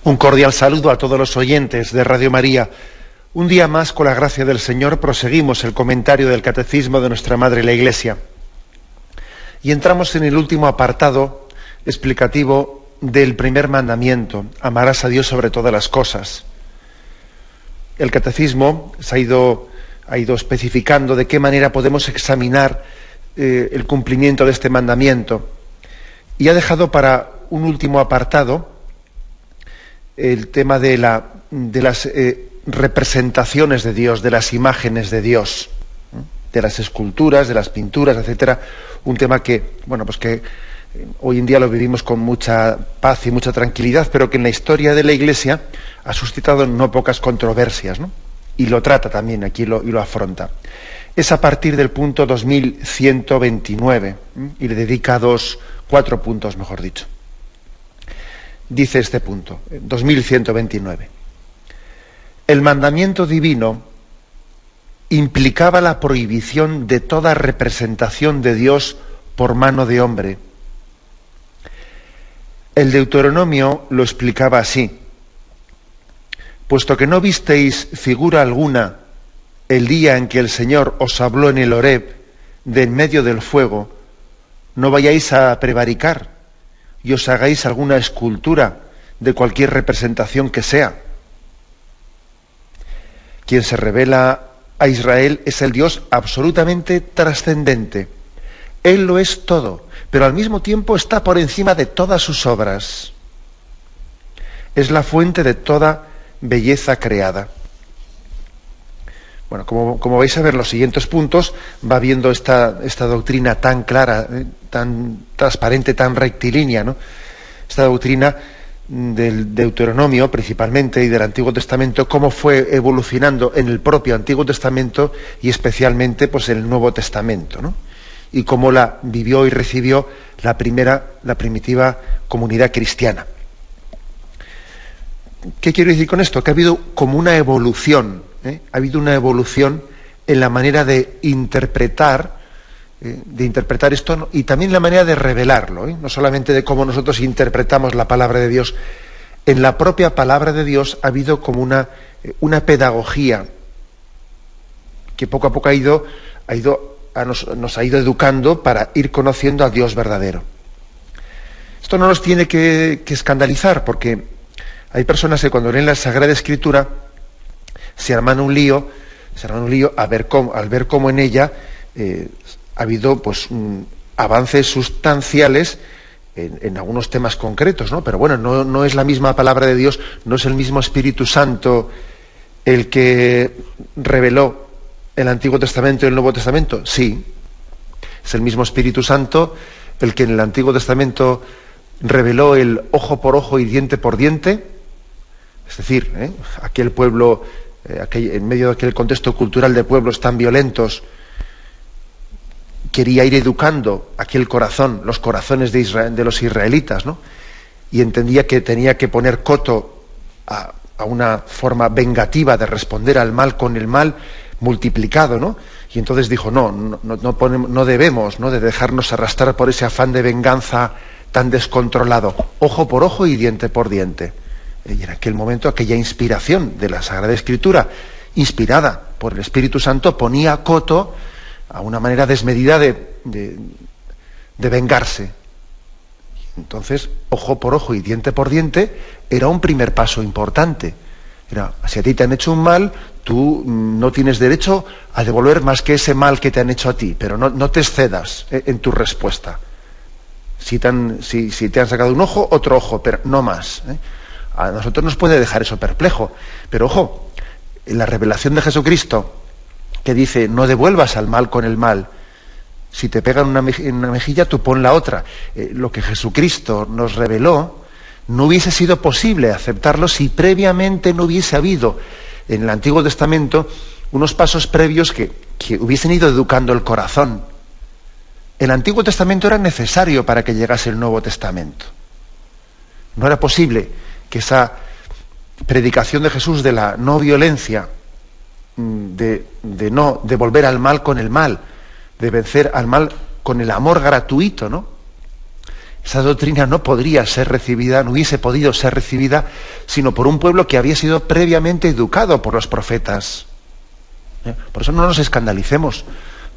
Un cordial saludo a todos los oyentes de Radio María. Un día más, con la gracia del Señor, proseguimos el comentario del Catecismo de nuestra Madre la Iglesia. Y entramos en el último apartado explicativo del primer mandamiento: amarás a Dios sobre todas las cosas. El Catecismo ha ido especificando de qué manera podemos examinar el cumplimiento de este mandamiento. Y ha dejado para un último apartado el tema de las representaciones de Dios, de las imágenes de Dios, de las esculturas, de las pinturas, etcétera. Un tema que hoy en día lo vivimos con mucha paz y mucha tranquilidad, pero que en la historia de la Iglesia ha suscitado no pocas controversias, ¿no? Y lo trata también aquí y lo afronta. Es a partir del punto 2129, y le dedica cuatro puntos, mejor dicho. Dice este punto, 2129. El mandamiento divino implicaba la prohibición de toda representación de Dios por mano de hombre. El Deuteronomio lo explicaba así: puesto que no visteis figura alguna el día en que el Señor os habló en el Horeb de en medio del fuego, no vayáis a prevaricar y os hagáis alguna escultura de cualquier representación que sea. Quien se revela a Israel es el Dios absolutamente trascendente. Él lo es todo, pero al mismo tiempo está por encima de todas sus obras. Es la fuente de toda belleza creada. Bueno, como vais a ver, los siguientes puntos va viendo esta doctrina tan clara, tan transparente, tan rectilínea, ¿no? Esta doctrina del Deuteronomio principalmente y del Antiguo Testamento, cómo fue evolucionando en el propio Antiguo Testamento y especialmente pues en el Nuevo Testamento, ¿no? Y cómo la vivió y recibió la primitiva comunidad cristiana. ¿Qué quiero decir con esto? Que ha habido como una evolución, ha habido una evolución en la manera de interpretar esto, y también la manera de revelarlo, no solamente de cómo nosotros interpretamos la palabra de Dios. En la propia palabra de Dios ha habido como una pedagogía que poco a poco nos ha ido educando para ir conociendo a Dios verdadero. Esto no nos tiene que escandalizar, porque hay personas que cuando leen la Sagrada Escritura se arman un lío al ver cómo en ella ha habido avances sustanciales en algunos temas concretos, ¿no? Pero bueno, no es la misma palabra de Dios, no es el mismo Espíritu Santo el que reveló el Antiguo Testamento y el Nuevo Testamento. Sí, es el mismo Espíritu Santo el que en el Antiguo Testamento reveló el ojo por ojo y diente por diente. Es decir, aquel pueblo, en medio de aquel contexto cultural de pueblos tan violentos, quería ir educando aquel corazón, los corazones de Israel, de los israelitas, ¿no? Y entendía que tenía que poner coto a una forma vengativa de responder al mal con el mal multiplicado, ¿no? Y entonces dijo, no debemos, ¿no?, de dejarnos arrastrar por ese afán de venganza tan descontrolado. Ojo por ojo y diente por diente. Y en aquel momento aquella inspiración de la Sagrada Escritura, inspirada por el Espíritu Santo, ponía coto a una manera desmedida de vengarse. Entonces, ojo por ojo y diente por diente era un primer paso importante. Si a ti te han hecho un mal, tú no tienes derecho a devolver más que ese mal que te han hecho a ti, pero no te excedas en tu respuesta. Si te han sacado un ojo, otro ojo, pero no más. A nosotros nos puede dejar eso perplejo. Pero ojo, en la revelación de Jesucristo, que dice, no devuelvas al mal con el mal. Si te pegan en una mejilla, tú pon la otra. Lo que Jesucristo nos reveló, no hubiese sido posible aceptarlo si previamente no hubiese habido en el Antiguo Testamento unos pasos previos que hubiesen ido educando el corazón. El Antiguo Testamento era necesario para que llegase el Nuevo Testamento. No era posible que esa predicación de Jesús de la no violencia, de no devolver al mal con el mal, de vencer al mal con el amor gratuito, ¿no?, Esa doctrina no podría ser recibida, no hubiese podido ser recibida, sino por un pueblo que había sido previamente educado por los profetas. Por eso no nos escandalicemos,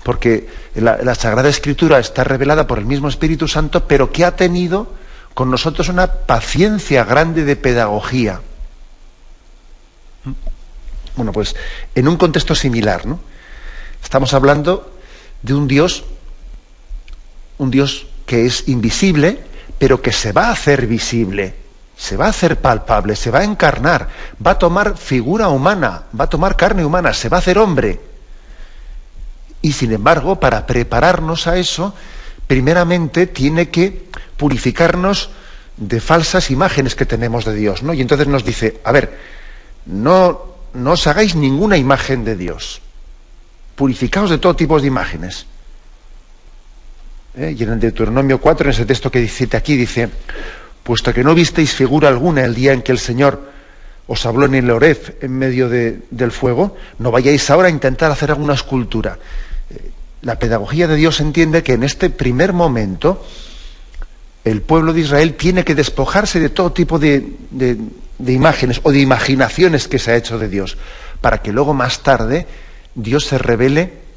porque la Sagrada Escritura está revelada por el mismo Espíritu Santo, pero que ha tenido con nosotros una paciencia grande de pedagogía. Bueno, pues en un contexto similar, ¿no? Estamos hablando de un Dios que es invisible, pero que se va a hacer visible, se va a hacer palpable, se va a encarnar, va a tomar figura humana, va a tomar carne humana, se va a hacer hombre. Y sin embargo, para prepararnos a eso, primeramente tiene que purificarnos de falsas imágenes que tenemos de Dios, ¿no? Y entonces nos dice, a ver, no os hagáis ninguna imagen de Dios. Purificaos de todo tipo de imágenes. Y en el Deuteronomio 4, en ese texto que cita aquí, dice, puesto que no visteis figura alguna el día en que el Señor os habló en el Horeb, en medio del fuego, no vayáis ahora a intentar hacer alguna escultura. La pedagogía de Dios entiende que en este primer momento el pueblo de Israel tiene que despojarse de todo tipo de imágenes o de imaginaciones que se ha hecho de Dios, para que luego más tarde Dios se revele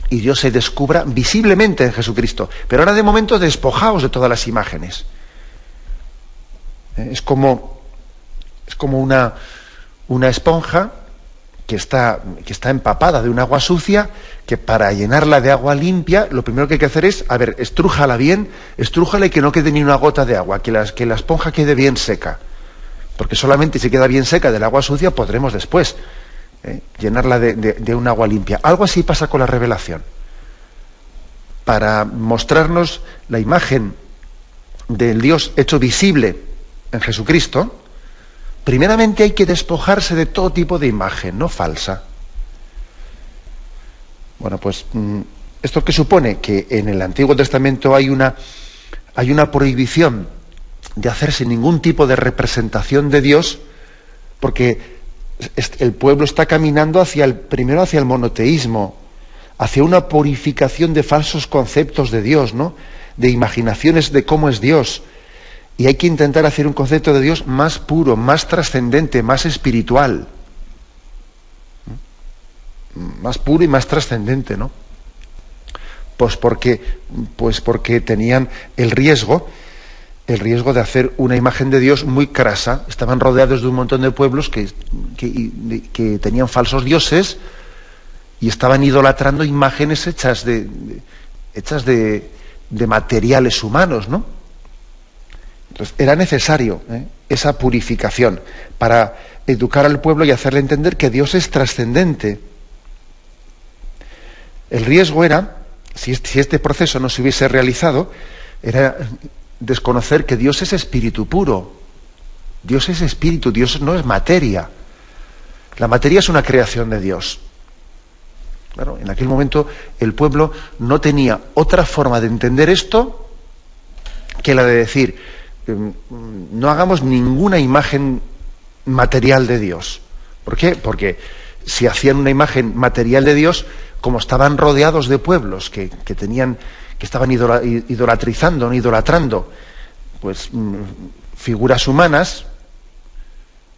y Dios se descubra visiblemente en Jesucristo. Pero ahora de momento despojaos de todas las imágenes. Es como una esponja que está empapada de un agua sucia, que para llenarla de agua limpia, lo primero que hay que hacer es, estrújala bien, estrújala y que no quede ni una gota de agua, que la esponja quede bien seca. Porque solamente si queda bien seca del agua sucia podremos después llenarla de un agua limpia. Algo así pasa con la revelación. Para mostrarnos la imagen del Dios hecho visible en Jesucristo, primeramente hay que despojarse de todo tipo de imagen, no falsa. Bueno, pues ¿esto qué supone? Que en el Antiguo Testamento hay una prohibición de hacerse ningún tipo de representación de Dios, porque el pueblo está caminando primero hacia el monoteísmo, hacia una purificación de falsos conceptos de Dios, ¿no? De imaginaciones de cómo es Dios. Y hay que intentar hacer un concepto de Dios más puro, más trascendente, más espiritual. Más puro y más trascendente, ¿no? Pues porque tenían el riesgo de hacer una imagen de Dios muy crasa. Estaban rodeados de un montón de pueblos que tenían falsos dioses y estaban idolatrando imágenes hechas de materiales humanos, ¿no? Entonces era necesario esa purificación para educar al pueblo y hacerle entender que Dios es trascendente. El riesgo era, si este proceso no se hubiese realizado, era desconocer que Dios es espíritu puro. Dios es espíritu, Dios no es materia. La materia es una creación de Dios. Claro, en aquel momento el pueblo no tenía otra forma de entender esto que la de decir, no hagamos ninguna imagen material de Dios. ¿Por qué? Porque si hacían una imagen material de Dios, como estaban rodeados de pueblos que estaban idolatrando pues figuras humanas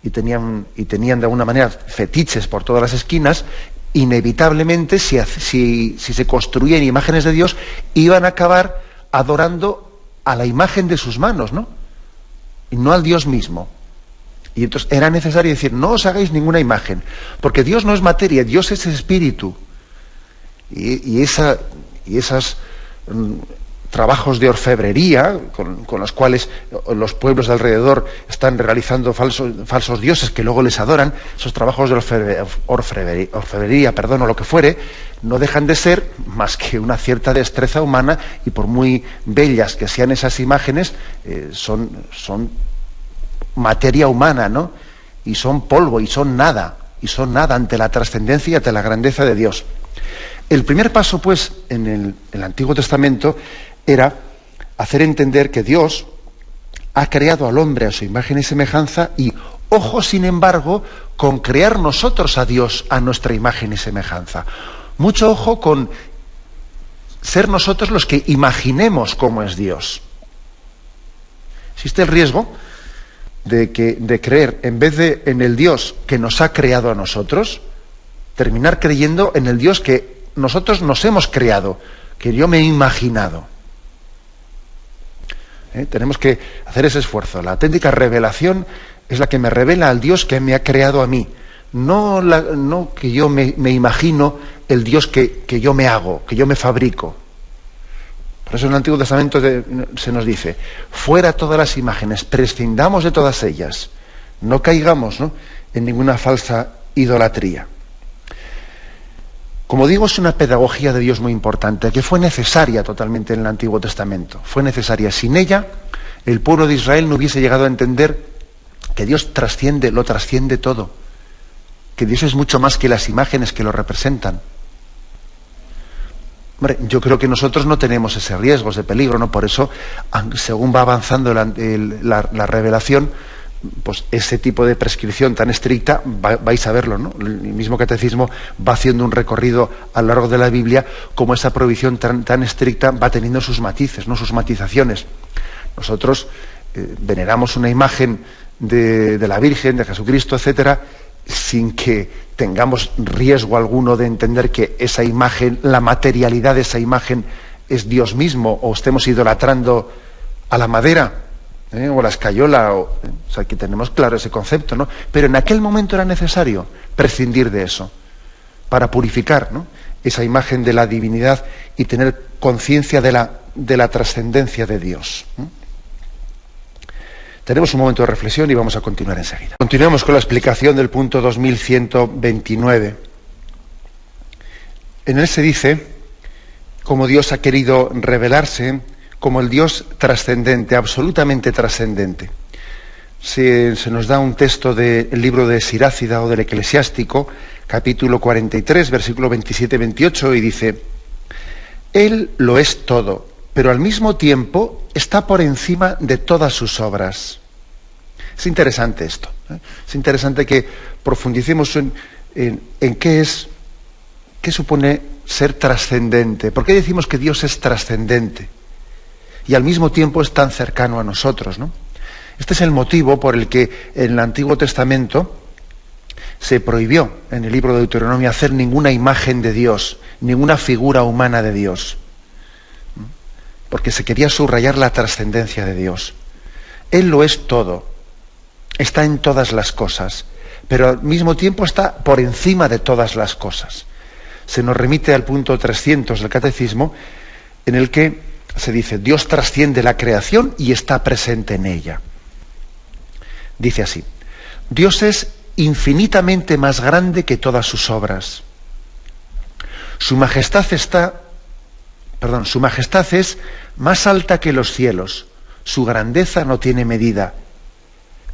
y tenían de alguna manera fetiches por todas las esquinas, inevitablemente si se construían imágenes de Dios, iban a acabar adorando a la imagen de sus manos, ¿no? Y no al Dios mismo. Y entonces era necesario decir, no os hagáis ninguna imagen, porque Dios no es materia, Dios es espíritu. Y esos trabajos de orfebrería con los cuales los pueblos de alrededor están realizando falsos dioses que luego les adoran, esos trabajos de orfebrería, o lo que fuere, no dejan de ser más que una cierta destreza humana, y por muy bellas que sean esas imágenes, son materia humana, ¿no? Y son polvo, y son nada ante la trascendencia y ante la grandeza de Dios. El primer paso, pues, en el Antiguo Testamento era hacer entender que Dios ha creado al hombre a su imagen y semejanza, y ojo, sin embargo, con crear nosotros a Dios a nuestra imagen y semejanza. Mucho ojo con ser nosotros los que imaginemos cómo es Dios. Existe el riesgo de creer, en vez de en el Dios que nos ha creado a nosotros, terminar creyendo en el Dios que nosotros nos hemos creado, que yo me he imaginado. Tenemos que hacer ese esfuerzo. La auténtica revelación es la que me revela al Dios que me ha creado a mí. No que yo me imagino el Dios que yo me hago, que yo me fabrico. Por eso en el Antiguo Testamento se nos dice, fuera todas las imágenes, prescindamos de todas ellas, no caigamos, ¿no?, en ninguna falsa idolatría. Como digo, es una pedagogía de Dios muy importante, que fue necesaria totalmente en el Antiguo Testamento. Fue necesaria. Sin ella, el pueblo de Israel no hubiese llegado a entender que Dios lo trasciende todo. Que Dios es mucho más que las imágenes que lo representan. Hombre, yo creo que nosotros no tenemos ese riesgo, ese peligro, ¿no? Por eso, según va avanzando la revelación, pues ese tipo de prescripción tan estricta, vais a verlo, ¿no? El mismo catecismo va haciendo un recorrido a lo largo de la Biblia, como esa prohibición tan estricta va teniendo sus matices, ¿no?, sus matizaciones. Nosotros veneramos una imagen de la Virgen, de Jesucristo, etcétera, sin que tengamos riesgo alguno de entender que esa imagen, la materialidad de esa imagen es Dios mismo, o estemos idolatrando a la madera, o la escayola, o sea, que tenemos claro ese concepto, ¿no? Pero en aquel momento era necesario prescindir de eso para purificar, ¿no?, esa imagen de la divinidad y tener conciencia de la trascendencia de Dios. Tenemos un momento de reflexión y vamos a continuar enseguida. Continuemos con la explicación del punto 2129. En él se dice cómo Dios ha querido revelarse como el Dios trascendente, absolutamente trascendente. Se nos da un texto del libro de Sirácida o del Eclesiástico, capítulo 43, versículo 27-28, y dice: Él lo es todo, pero al mismo tiempo está por encima de todas sus obras. Es interesante esto, ¿eh? Es interesante que profundicemos en qué supone ser trascendente. ¿Por qué decimos que Dios es trascendente y al mismo tiempo es tan cercano a nosotros, ¿no? Este es el motivo por el que en el Antiguo Testamento se prohibió en el libro de Deuteronomio hacer ninguna imagen de Dios, ninguna figura humana de Dios, porque se quería subrayar la trascendencia de Dios. Él lo es todo, está en todas las cosas, pero al mismo tiempo está por encima de todas las cosas. Se nos remite al punto 300 del Catecismo, en el que se dice: Dios trasciende la creación y está presente en ella. Dice así: Dios es infinitamente más grande que todas sus obras. Su majestad es más alta que los cielos. Su grandeza no tiene medida.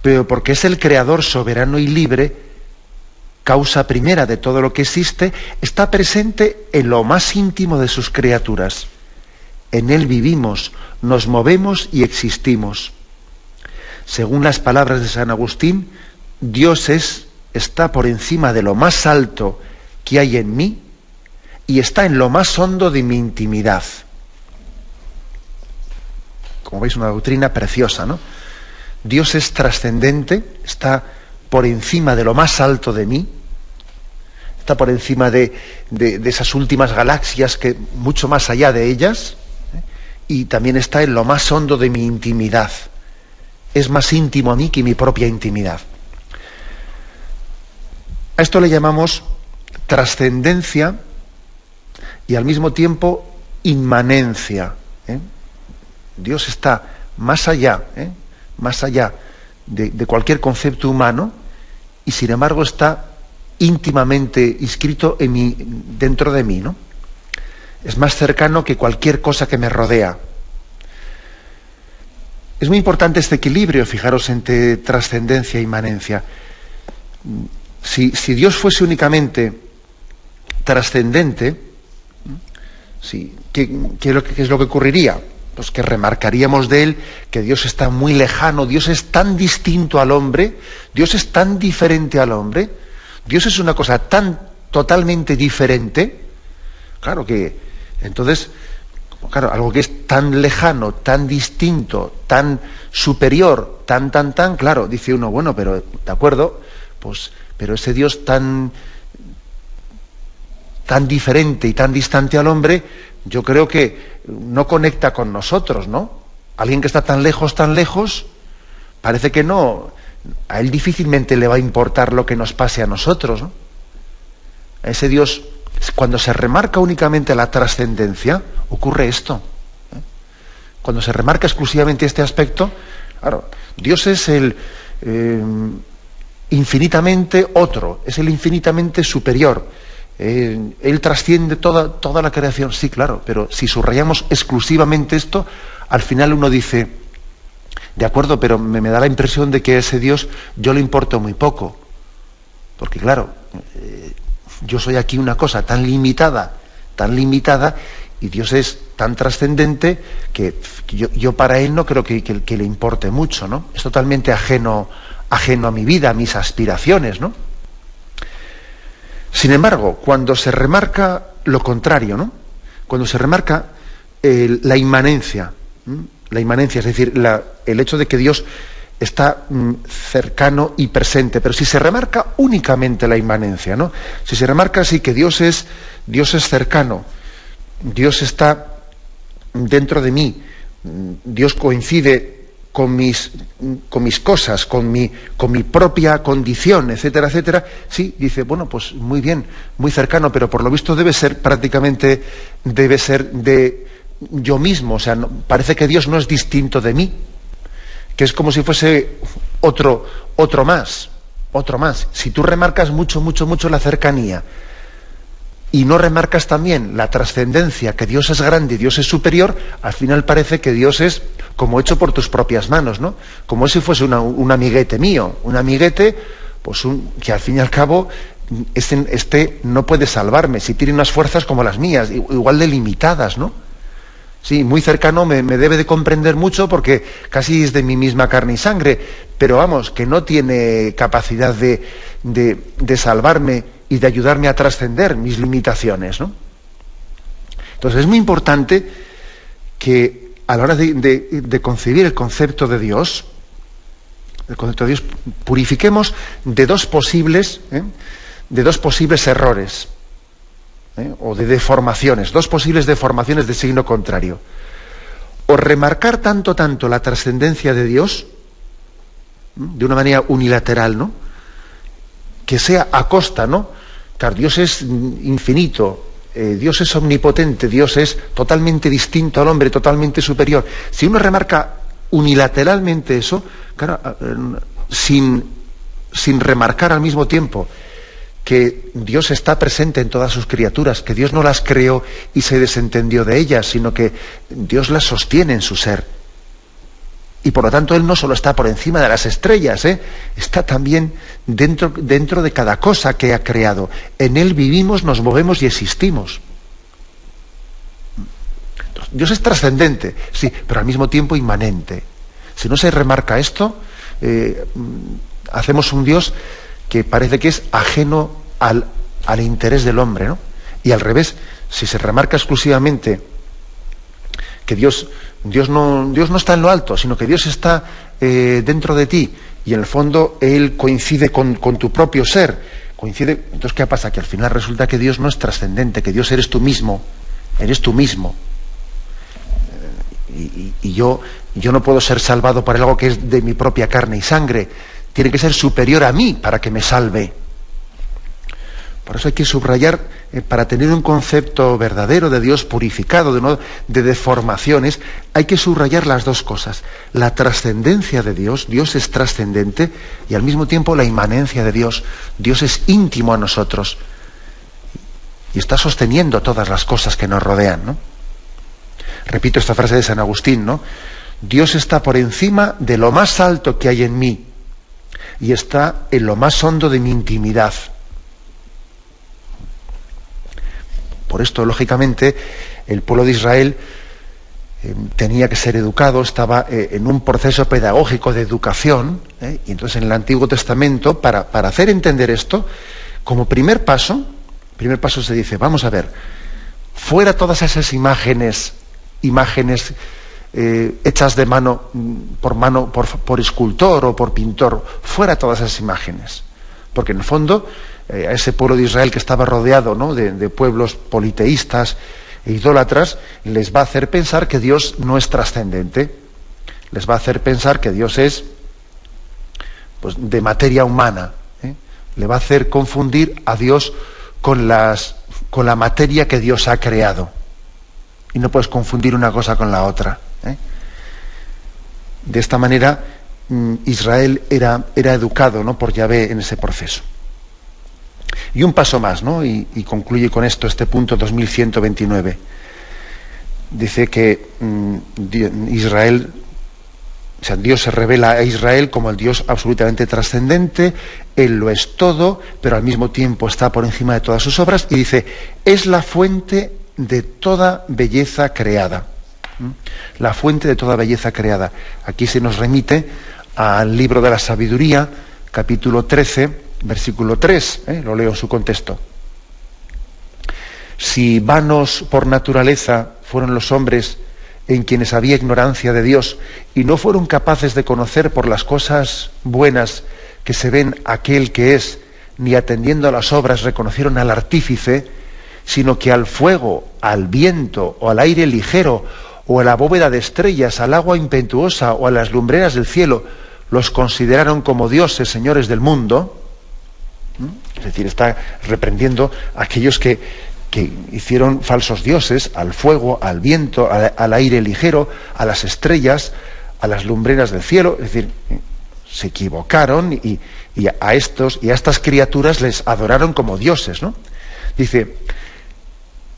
Pero porque es el creador soberano y libre, causa primera de todo lo que existe, está presente en lo más íntimo de sus criaturas. En él vivimos, nos movemos y existimos. Según las palabras de San Agustín, Dios está por encima de lo más alto que hay en mí y está en lo más hondo de mi intimidad. Como veis, una doctrina preciosa, ¿no? Dios es trascendente, está por encima de lo más alto de mí, está por encima de esas últimas galaxias, que mucho más allá de ellas, y también está en lo más hondo de mi intimidad. Es más íntimo a mí que mi propia intimidad. A esto le llamamos trascendencia y al mismo tiempo inmanencia. Dios está más allá de cualquier concepto humano, y sin embargo está íntimamente inscrito dentro de mí, ¿no? Es más cercano que cualquier cosa que me rodea. Es muy importante este equilibrio, fijaros, entre trascendencia e inmanencia. Si Dios fuese únicamente trascendente, ¿qué es lo que ocurriría? Pues que remarcaríamos de él que Dios está muy lejano, Dios es tan distinto al hombre, Dios es tan diferente al hombre, Dios es una cosa tan totalmente diferente. Claro que entonces, Claro, algo que es tan lejano, tan distinto, tan superior, tan, claro, dice uno, bueno, pero de acuerdo, pues, pero ese Dios tan diferente y tan distante al hombre, yo creo que no conecta con nosotros, ¿no? Alguien que está tan lejos, parece que no, a él difícilmente le va a importar lo que nos pase a nosotros, ¿no? A ese Dios, cuando se remarca únicamente la trascendencia, ocurre esto. Cuando se remarca exclusivamente este aspecto, claro, Dios es el infinitamente otro, es el infinitamente superior. Él trasciende toda la creación, sí, claro, pero si subrayamos exclusivamente esto, al final uno dice, de acuerdo, pero me da la impresión de que a ese Dios yo le importo muy poco, porque claro, yo soy aquí una cosa tan limitada, y Dios es tan trascendente que yo para él no creo que le importe mucho, ¿no? Es totalmente ajeno a mi vida, a mis aspiraciones, ¿no? Sin embargo, cuando se remarca lo contrario, ¿no? Cuando se remarca la inmanencia, es decir, el hecho de que Dios está cercano y presente, pero si se remarca únicamente la inmanencia, ¿no? Si se remarca así que Dios es cercano, Dios está dentro de mí, Dios coincide con mis cosas, con mi propia condición, etcétera, etcétera, sí, dice, bueno, pues muy bien, muy cercano, pero por lo visto debe ser de yo mismo, o sea, parece que Dios no es distinto de mí, que es como si fuese otro más. Si tú remarcas mucho la cercanía y no remarcas también la trascendencia, que Dios es grande y Dios es superior, al final parece que Dios es como hecho por tus propias manos, ¿no? Como si fuese un amiguete mío, un amiguete, pues que al fin y al cabo este no puede salvarme, si tiene unas fuerzas como las mías, igual de limitadas, ¿no? Sí, muy cercano, me debe de comprender mucho porque casi es de mi misma carne y sangre, pero vamos, que no tiene capacidad de salvarme y de ayudarme a trascender mis limitaciones, ¿no? Entonces es muy importante que a la hora de concebir el concepto de Dios, purifiquemos de dos posibles errores. O de deformaciones, dos posibles deformaciones de signo contrario. O remarcar tanto la trascendencia de Dios, de una manera unilateral, ¿no? Que sea a costa, ¿no? Claro, Dios es infinito, Dios es omnipotente, Dios es totalmente distinto al hombre, totalmente superior. Si uno remarca unilateralmente eso, claro, sin remarcar al mismo tiempo que Dios está presente en todas sus criaturas, que Dios no las creó y se desentendió de ellas, sino que Dios las sostiene en su ser. Y por lo tanto Él no solo está por encima de las estrellas, está también dentro de cada cosa que ha creado. En Él vivimos, nos movemos y existimos. Entonces, Dios es trascendente, sí, pero al mismo tiempo inmanente. Si no se remarca esto, hacemos un Dios que parece que es ajeno al interés del hombre, ¿no? Y al revés, si se remarca exclusivamente que Dios no está en lo alto, sino que Dios está dentro de ti, y en el fondo Él coincide con tu propio ser, entonces ¿qué pasa? Que al final resulta que Dios no es trascendente, que Dios eres tú mismo, y yo no puedo ser salvado por algo que es de mi propia carne y sangre. Tiene que ser superior a mí para que me salve. Por eso hay que subrayar, para tener un concepto verdadero de Dios purificado, de deformaciones, hay que subrayar las dos cosas. La trascendencia de Dios, Dios es trascendente, y al mismo tiempo la inmanencia de Dios. Dios es íntimo a nosotros y está sosteniendo todas las cosas que nos rodean, ¿no? Repito esta frase de San Agustín, ¿no? Dios está por encima de lo más alto que hay en mí, y está en lo más hondo de mi intimidad. Por esto, lógicamente, el pueblo de Israel tenía que ser educado, estaba en un proceso pedagógico de educación, y entonces en el Antiguo Testamento, para hacer entender esto, como primer paso se dice, vamos a ver, fuera todas esas imágenes imágenes hechas de mano, por escultor o por pintor, fuera todas esas imágenes. Porque en el fondo, a ese pueblo de Israel que estaba rodeado, ¿no?, de pueblos politeístas e idólatras, les va a hacer pensar que Dios no es trascendente. Les va a hacer pensar que Dios es, pues, de materia humana. Le va a hacer confundir a Dios con la materia que Dios ha creado. Y no puedes confundir una cosa con la otra. De esta manera, Israel era educado, ¿no?, por Yahvé en ese proceso. Y un paso más, ¿no?, y concluye con esto este punto 2129. Dice que Israel, o sea, Dios se revela a Israel como el Dios absolutamente trascendente. Él lo es todo, pero al mismo tiempo está por encima de todas sus obras, y dice, es la fuente de toda belleza creada. La fuente de toda belleza creada. Aquí se nos remite al libro de la sabiduría, capítulo 13, versículo 3, lo leo en su contexto. Si vanos por naturaleza fueron los hombres en quienes había ignorancia de Dios, y no fueron capaces de conocer por las cosas buenas que se ven aquel que es, ni atendiendo a las obras reconocieron al artífice, sino que al fuego, al viento o al aire ligero, o a la bóveda de estrellas, al agua impetuosa o a las lumbreras del cielo, los consideraron como dioses, señores del mundo. Es decir, está reprendiendo a aquellos que hicieron falsos dioses, al fuego, al viento, al aire ligero, a las estrellas, a las lumbreras del cielo. Es decir, se equivocaron y a estas criaturas les adoraron como dioses, ¿no? Dice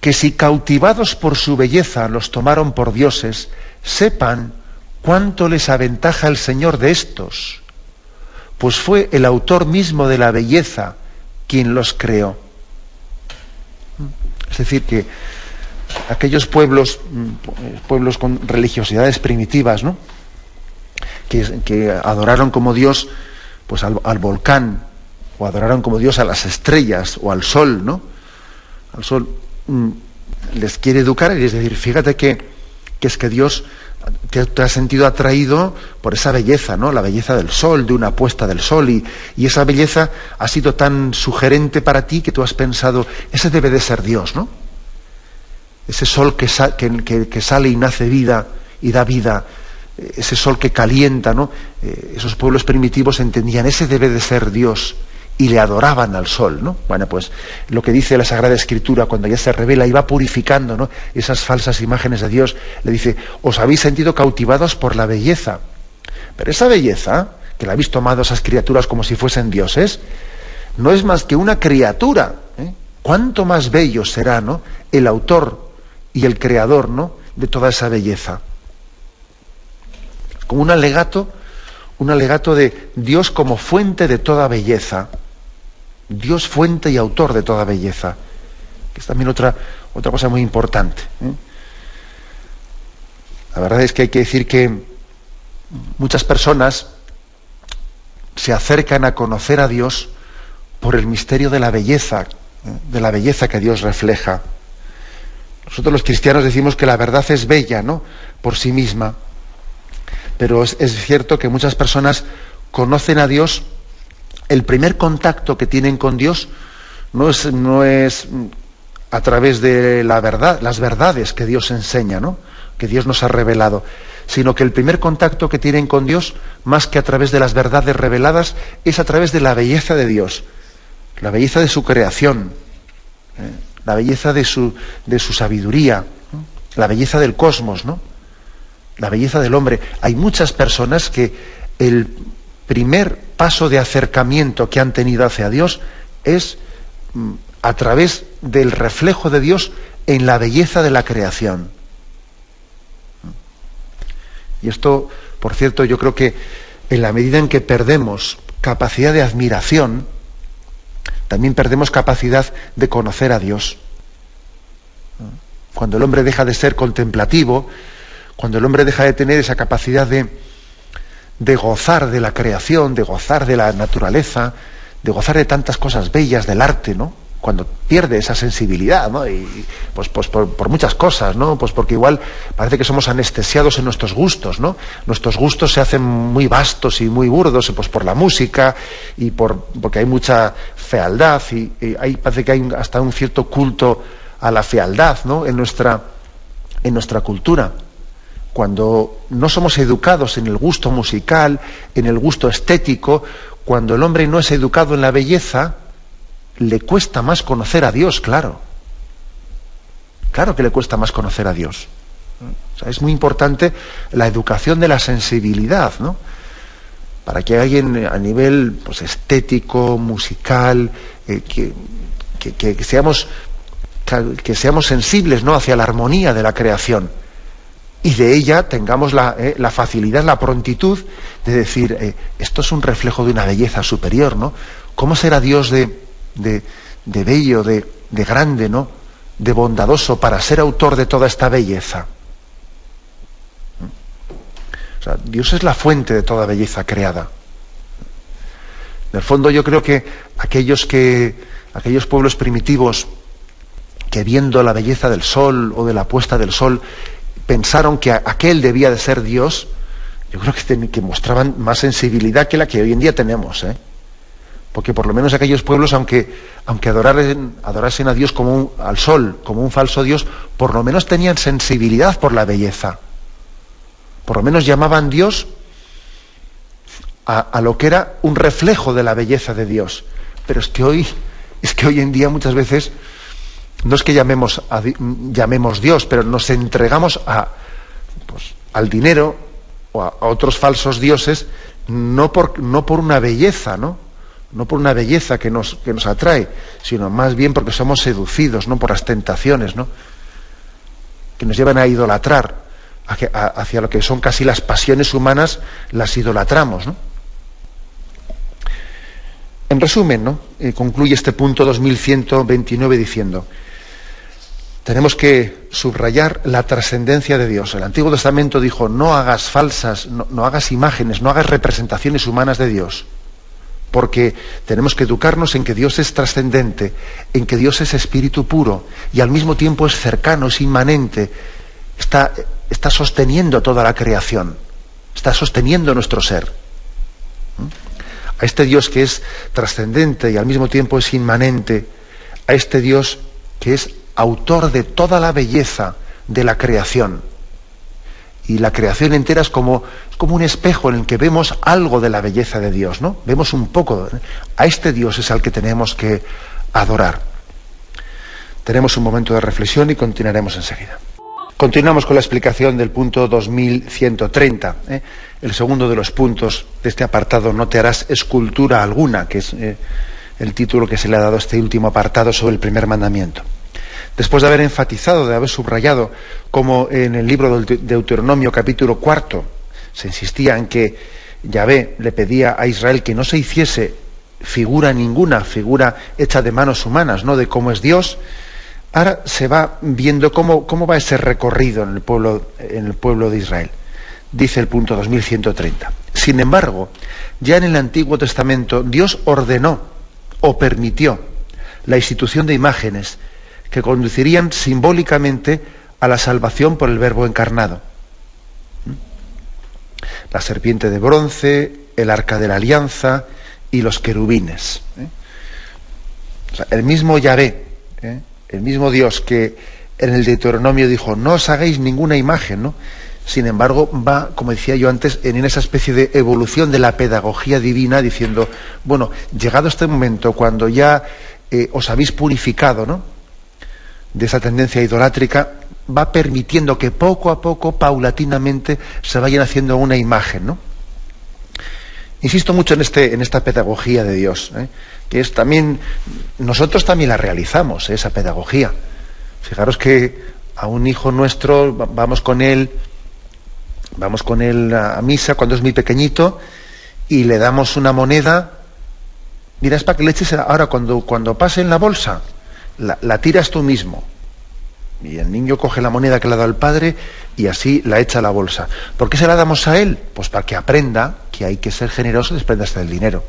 que si cautivados por su belleza los tomaron por dioses, sepan cuánto les aventaja el Señor de estos, pues fue el autor mismo de la belleza quien los creó. Es decir, que aquellos pueblos con religiosidades primitivas, ¿no?, que adoraron como Dios, pues al volcán, o adoraron como Dios a las estrellas o al sol, ¿no? Al sol. Les quiere educar y es decir, fíjate que es que Dios te ha sentido atraído por esa belleza, ¿no?, la belleza del sol, de una puesta del sol, y esa belleza ha sido tan sugerente para ti que tú has pensado, ese debe de ser Dios, ¿no? Ese sol que sale y nace vida y da vida, ese sol que calienta, ¿no? Esos pueblos primitivos entendían, ese debe de ser Dios, y le adoraban al sol, ¿no? Bueno, pues lo que dice la Sagrada Escritura, cuando ya se revela y va purificando, ¿no?, esas falsas imágenes de Dios, le dice, os habéis sentido cautivados por la belleza. Pero esa belleza, que la habéis tomado esas criaturas como si fuesen dioses, no es más que una criatura. ¿Cuánto más bello será, ¿no?, el autor y el creador, ¿no?, de toda esa belleza? Como un alegato de Dios como fuente de toda belleza. Dios fuente y autor de toda belleza, que es también otra cosa muy importante. La verdad es que hay que decir que muchas personas se acercan a conocer a Dios por el misterio de la belleza que Dios refleja. Nosotros los cristianos decimos que la verdad es bella, ¿no?, por sí misma, pero es cierto que muchas personas conocen a Dios. El primer contacto que tienen con Dios no es a través de la verdad, las verdades que Dios enseña, ¿no?, que Dios nos ha revelado, sino que el primer contacto que tienen con Dios, más que a través de las verdades reveladas, es a través de la belleza de Dios, la belleza de su creación, la belleza de su sabiduría, ¿no?, la belleza del cosmos, ¿no?, la belleza del hombre. Hay muchas personas que el primer paso de acercamiento que han tenido hacia Dios es a través del reflejo de Dios en la belleza de la creación. Y esto, por cierto, yo creo que en la medida en que perdemos capacidad de admiración, también perdemos capacidad de conocer a Dios. Cuando el hombre deja de ser contemplativo, cuando el hombre deja de tener esa capacidad de gozar de la creación, de gozar de la naturaleza, de gozar de tantas cosas bellas del arte, ¿no?, cuando pierde esa sensibilidad, ¿no? Y pues por muchas cosas, ¿no? Pues porque igual parece que somos anestesiados en nuestros gustos, ¿no? Nuestros gustos se hacen muy vastos y muy burdos, pues por la música y porque hay mucha fealdad y parece que hay hasta un cierto culto a la fealdad, ¿no? En nuestra cultura. Cuando no somos educados en el gusto musical, en el gusto estético, cuando el hombre no es educado en la belleza, le cuesta más conocer a Dios, claro. Claro que le cuesta más conocer a Dios. O sea, es muy importante la educación de la sensibilidad, ¿no? Para que alguien a nivel pues, estético, musical, que seamos sensibles, ¿no? Hacia la armonía de la creación. Y de ella tengamos la facilidad, la prontitud de decir, esto es un reflejo de una belleza superior, ¿no? ¿Cómo será Dios de bello, de grande, ¿no? De bondadoso para ser autor de toda esta belleza? O sea, Dios es la fuente de toda belleza creada. En el fondo yo creo que aquellos pueblos primitivos que viendo la belleza del sol o de la puesta del sol pensaron que aquel debía de ser Dios, yo creo que mostraban más sensibilidad que la que hoy en día tenemos, porque por lo menos aquellos pueblos, aunque adorasen a Dios al sol como un falso Dios, por lo menos tenían sensibilidad por la belleza. Por lo menos llamaban Dios a lo que era un reflejo de la belleza de Dios. Pero es que hoy en día muchas veces no es que llamemos Dios, pero nos entregamos al dinero o a otros falsos dioses, no por una belleza, ¿no? No por una belleza que nos atrae, sino más bien porque somos seducidos, ¿no? Por las tentaciones, ¿no? Que nos llevan a idolatrar hacia lo que son casi las pasiones humanas, las idolatramos, ¿no? En resumen, ¿no? Concluye este punto 2129 diciendo: tenemos que subrayar la trascendencia de Dios. El Antiguo Testamento dijo, no hagas no hagas imágenes, no hagas representaciones humanas de Dios, porque tenemos que educarnos en que Dios es trascendente, en que Dios es espíritu puro y al mismo tiempo es cercano, es inmanente, está sosteniendo toda la creación, está sosteniendo nuestro ser. A este Dios que es trascendente y al mismo tiempo es inmanente, a este Dios que es autor de toda la belleza de la creación. Y la creación entera es como un espejo en el que vemos algo de la belleza de Dios, ¿no? Vemos un poco. A este Dios es al que tenemos que adorar. Tenemos un momento de reflexión y continuaremos enseguida. Continuamos con la explicación del punto 2130. El segundo de los puntos de este apartado, no te harás escultura alguna, que es el título que se le ha dado a este último apartado sobre el primer mandamiento. Después de haber enfatizado, de haber subrayado, como en el libro del Deuteronomio capítulo 4 se insistía en que Yahvé le pedía a Israel que no se hiciese figura ninguna, figura hecha de manos humanas, ¿no? De cómo es Dios. Ahora se va viendo cómo va ese recorrido en el pueblo de Israel. Dice el punto 2130. Sin embargo, ya en el Antiguo Testamento Dios ordenó o permitió la institución de imágenes que conducirían simbólicamente a la salvación por el Verbo encarnado. La serpiente de bronce, el arca de la alianza y los querubines. O sea, el mismo Yahvé, el mismo Dios que en el Deuteronomio dijo, no os hagáis ninguna imagen, ¿no? Sin embargo, va, como decía yo antes, en esa especie de evolución de la pedagogía divina, diciendo, bueno, llegado este momento, cuando ya os habéis purificado, ¿no?, de esa tendencia idolátrica, va permitiendo que poco a poco, paulatinamente, se vayan haciendo una imagen, ¿no? Insisto mucho en esta pedagogía de Dios, que es también, nosotros también la realizamos, esa pedagogía. Fijaros que a un hijo nuestro vamos con él a misa cuando es muy pequeñito y le damos una moneda. Mira, es para que le eches ahora cuando pase en la bolsa, la tiras tú mismo. Y el niño coge la moneda que le ha dado el padre y así la echa a la bolsa. ¿Por qué se la damos a él? Pues para que aprenda que hay que ser generoso y desprenderse del dinero.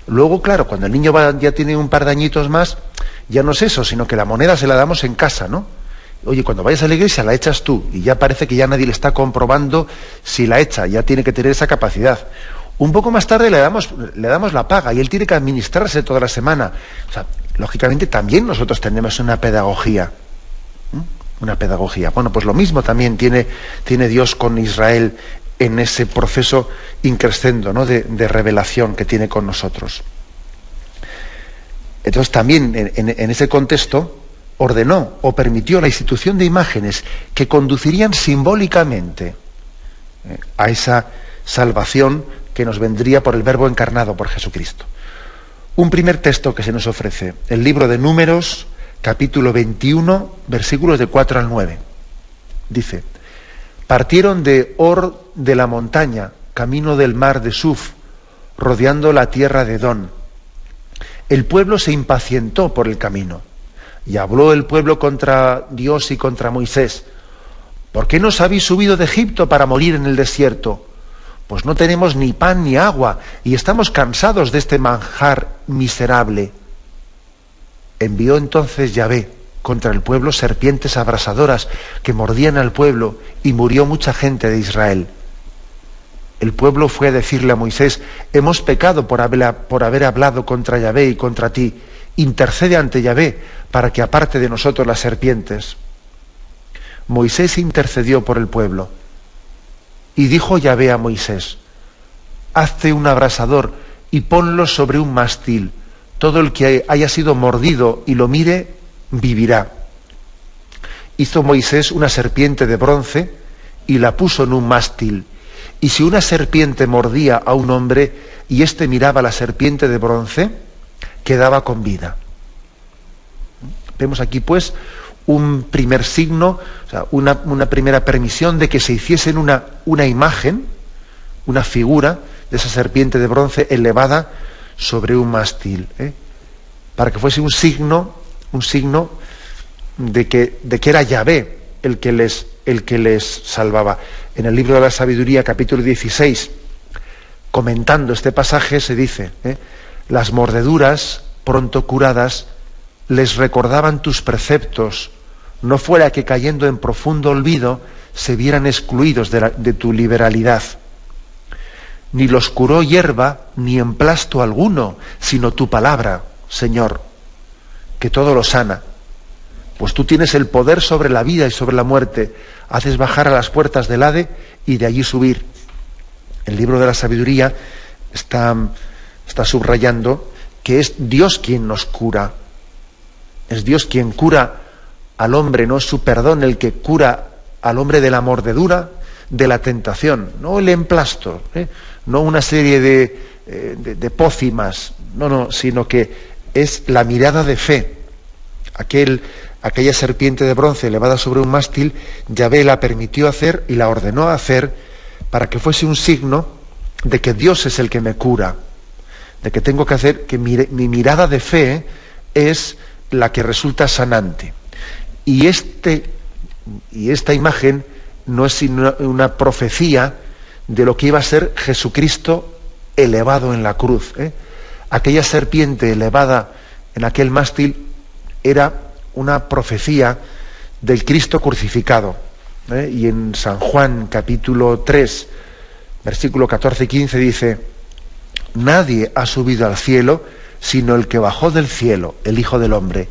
Luego, claro, cuando el niño ya tiene un par de añitos más, ya no es eso, sino que la moneda se la damos en casa, ¿no? Oye, cuando vayas a la iglesia la echas tú, y ya parece que ya nadie le está comprobando si la echa, ya tiene que tener esa capacidad. Un poco más tarde le damos la paga y él tiene que administrarse toda la semana. O sea, lógicamente también nosotros tenemos una pedagogía. Una pedagogía. Bueno, pues lo mismo también tiene Dios con Israel en ese proceso increscendo, ¿no?, de revelación que tiene con nosotros. Entonces también en ese contexto ordenó o permitió la institución de imágenes que conducirían simbólicamente a esa salvación que nos vendría por el Verbo encarnado, por Jesucristo. Un primer texto que se nos ofrece, el libro de Números, capítulo 21, versículos de 4 al 9. Dice: partieron de Or de la montaña, camino del mar de Suf, rodeando la tierra de Edom. El pueblo se impacientó por el camino, y habló el pueblo contra Dios y contra Moisés: ¿por qué nos habéis subido de Egipto para morir en el desierto? Pues no tenemos ni pan ni agua, y estamos cansados de este manjar miserable. Envió entonces Yahvé contra el pueblo serpientes abrasadoras que mordían al pueblo, y murió mucha gente de Israel. El pueblo fue a decirle a Moisés: hemos pecado por haber hablado contra Yahvé y contra ti. Intercede ante Yahvé para que aparte de nosotros las serpientes. Moisés intercedió por el pueblo. Y dijo Yahvé a Moisés: hazte un abrasador y ponlo sobre un mástil. Todo el que haya sido mordido y lo mire, vivirá. Hizo Moisés una serpiente de bronce y la puso en un mástil. Y si una serpiente mordía a un hombre y éste miraba a la serpiente de bronce, quedaba con vida. Vemos aquí pues un primer signo, o sea, una primera permisión de que se hiciesen una imagen, una figura de esa serpiente de bronce elevada sobre un mástil, para que fuese un signo de que era Yahvé el que les salvaba. En el libro de la Sabiduría, capítulo 16, comentando este pasaje, se dice: las mordeduras pronto curadas les recordaban tus preceptos, no fuera que cayendo en profundo olvido se vieran excluidos de tu liberalidad. Ni los curó hierba ni emplasto alguno, sino tu palabra, Señor, que todo lo sana. Pues tú tienes el poder sobre la vida y sobre la muerte. Haces bajar a las puertas del Hade y de allí subir. El libro de la Sabiduría está subrayando que es Dios quien nos cura. Es Dios quien cura al hombre, no es su perdón el que cura al hombre de la mordedura, de la tentación, no el emplasto, no una serie de pócimas, no, sino que es la mirada de fe. Aquella serpiente de bronce elevada sobre un mástil, Yahvé la permitió hacer y la ordenó hacer para que fuese un signo de que Dios es el que me cura, de que tengo que hacer, que mi mirada de fe es la que resulta sanante. Y esta imagen no es sino una profecía de lo que iba a ser Jesucristo elevado en la cruz. Aquella serpiente elevada en aquel mástil era una profecía del Cristo crucificado. Y en San Juan capítulo 3, versículo 14 y 15 dice: nadie ha subido al cielo sino el que bajó del cielo, el Hijo del Hombre.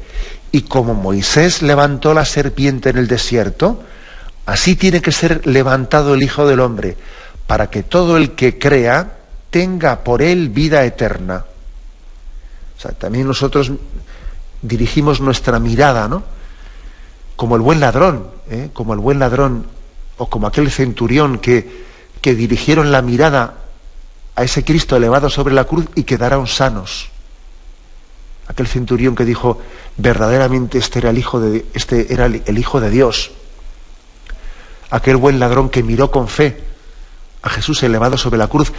Y como Moisés levantó la serpiente en el desierto, así tiene que ser levantado el Hijo del Hombre, para que todo el que crea tenga por él vida eterna. O sea, también nosotros dirigimos nuestra mirada, ¿no?, como el buen ladrón, o como aquel centurión que dirigieron la mirada a ese Cristo elevado sobre la cruz y quedaron sanos. Aquel centurión que dijo: verdaderamente este era el Hijo de Dios. Aquel buen ladrón que miró con fe a Jesús elevado sobre la cruz.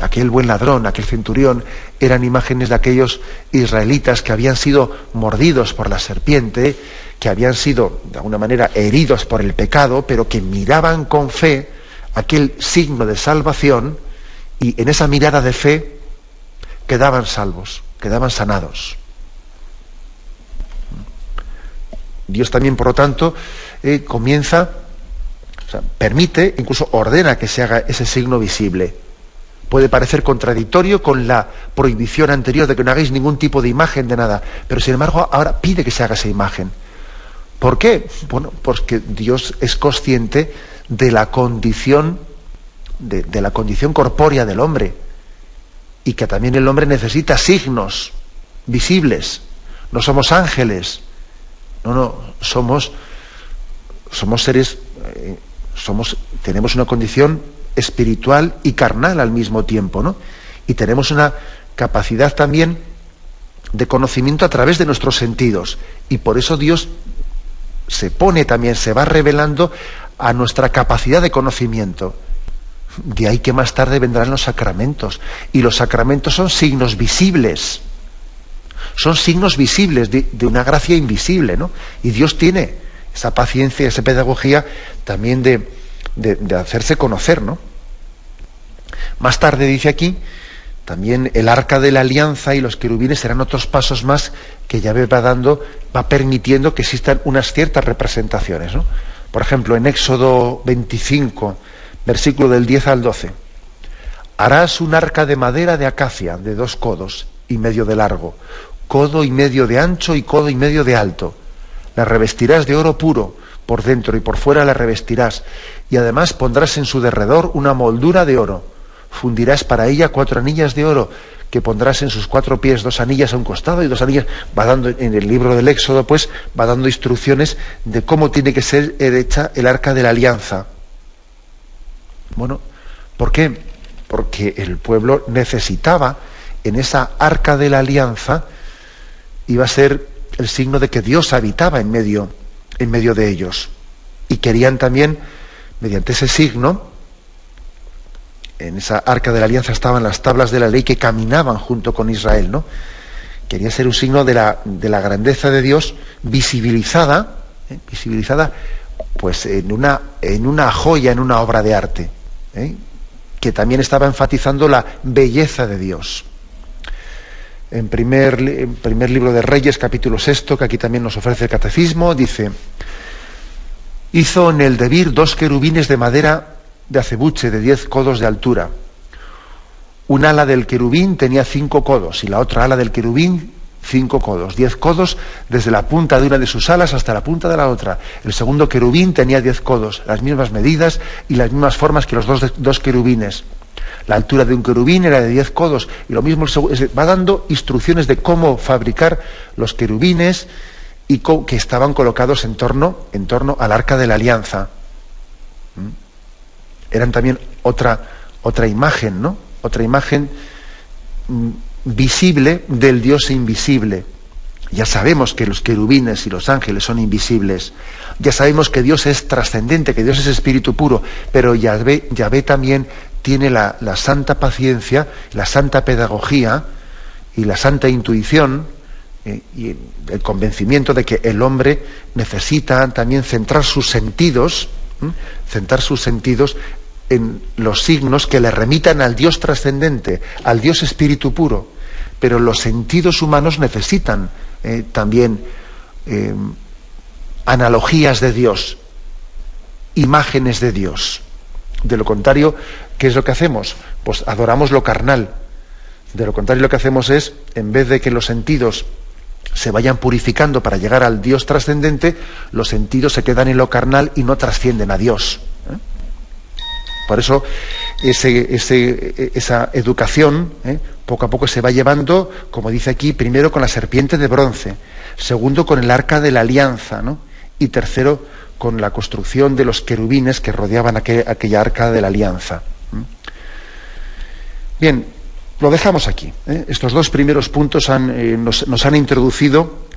Aquel buen ladrón, aquel centurión, eran imágenes de aquellos israelitas que habían sido mordidos por la serpiente, que habían sido de alguna manera heridos por el pecado, pero que miraban con fe aquel signo de salvación, y en esa mirada de fe quedaban salvos, quedaban sanados. Dios también, por lo tanto, permite, incluso ordena que se haga ese signo visible. Puede parecer contradictorio con la prohibición anterior de que no hagáis ningún tipo de imagen de nada, pero sin embargo ahora pide que se haga esa imagen. ¿Por qué? Bueno, porque Dios es consciente de la condición de la condición corpórea del hombre, y que también el hombre necesita signos visibles. No somos ángeles, somos seres, tenemos una condición espiritual y carnal al mismo tiempo, ¿no? Y tenemos una capacidad también de conocimiento a través de nuestros sentidos, y por eso Dios se va revelando a nuestra capacidad de conocimiento. De ahí que más tarde vendrán los sacramentos, y los sacramentos son signos visibles, de una gracia invisible, ¿no? Y Dios tiene esa paciencia, esa pedagogía también de hacerse conocer, ¿no? Más tarde dice aquí, también el arca de la alianza y los querubines serán otros pasos más que Yahvé va permitiendo que existan unas ciertas representaciones, ¿no? Por ejemplo, en Éxodo 25, versículo del 10 al 12. Harás un arca de madera de acacia de 2 codos y medio de largo, codo y medio de ancho y codo y medio de alto. La revestirás de oro puro, por dentro y por fuera la revestirás, y además pondrás en su derredor una moldura de oro. Fundirás para ella 4 anillas de oro, que pondrás en sus 4 pies, 2 anillas a un costado y 2 anillas. Va dando, en el libro del Éxodo, pues, va dando instrucciones de cómo tiene que ser hecha el arca de la alianza. Bueno, ¿por qué? Porque el pueblo necesitaba, en esa arca de la alianza, iba a ser el signo de que Dios habitaba en medio de ellos. Y querían también, mediante ese signo, en esa arca de la alianza estaban las tablas de la ley que caminaban junto con Israel, ¿no? Quería ser un signo de la grandeza de Dios visibilizada, pues en una joya, en una obra de arte, que también estaba enfatizando la belleza de Dios. En primer libro de Reyes, capítulo 6, que aquí también nos ofrece el catecismo, dice: hizo en el Debir 2 querubines de madera de acebuche de 10 codos de altura. Un ala del querubín tenía 5 codos y la otra ala del querubín 5 codos, 10 codos desde la punta de una de sus alas hasta la punta de la otra. El segundo querubín tenía 10 codos, las mismas medidas y las mismas formas que los dos querubines. La altura de un querubín era de 10 codos, y lo mismo va dando instrucciones de cómo fabricar los querubines y que estaban colocados en torno al arca de la alianza. Eran también otra imagen, ¿no? Otra imagen visible del Dios invisible. Ya sabemos que los querubines y los ángeles son invisibles. Ya sabemos que Dios es trascendente, que Dios es espíritu puro, pero Yahvé también tiene la santa paciencia, la santa pedagogía y la santa intuición, y el convencimiento de que el hombre necesita también centrar sus sentidos en los signos que le remitan al Dios trascendente, al Dios espíritu puro. Pero los sentidos humanos necesitan también analogías de Dios, imágenes de Dios. De lo contrario, ¿qué es lo que hacemos? Pues adoramos lo carnal. De lo contrario, lo que hacemos es, en vez de que los sentidos se vayan purificando para llegar al Dios trascendente, los sentidos se quedan en lo carnal y no trascienden a Dios. Por eso esa educación poco a poco se va llevando, como dice aquí, primero con la serpiente de bronce, segundo con el arca de la alianza, ¿no? Y tercero con la construcción de los querubines que rodeaban aquella arca de la alianza. Bien, lo dejamos aquí. Estos 2 primeros puntos nos han introducido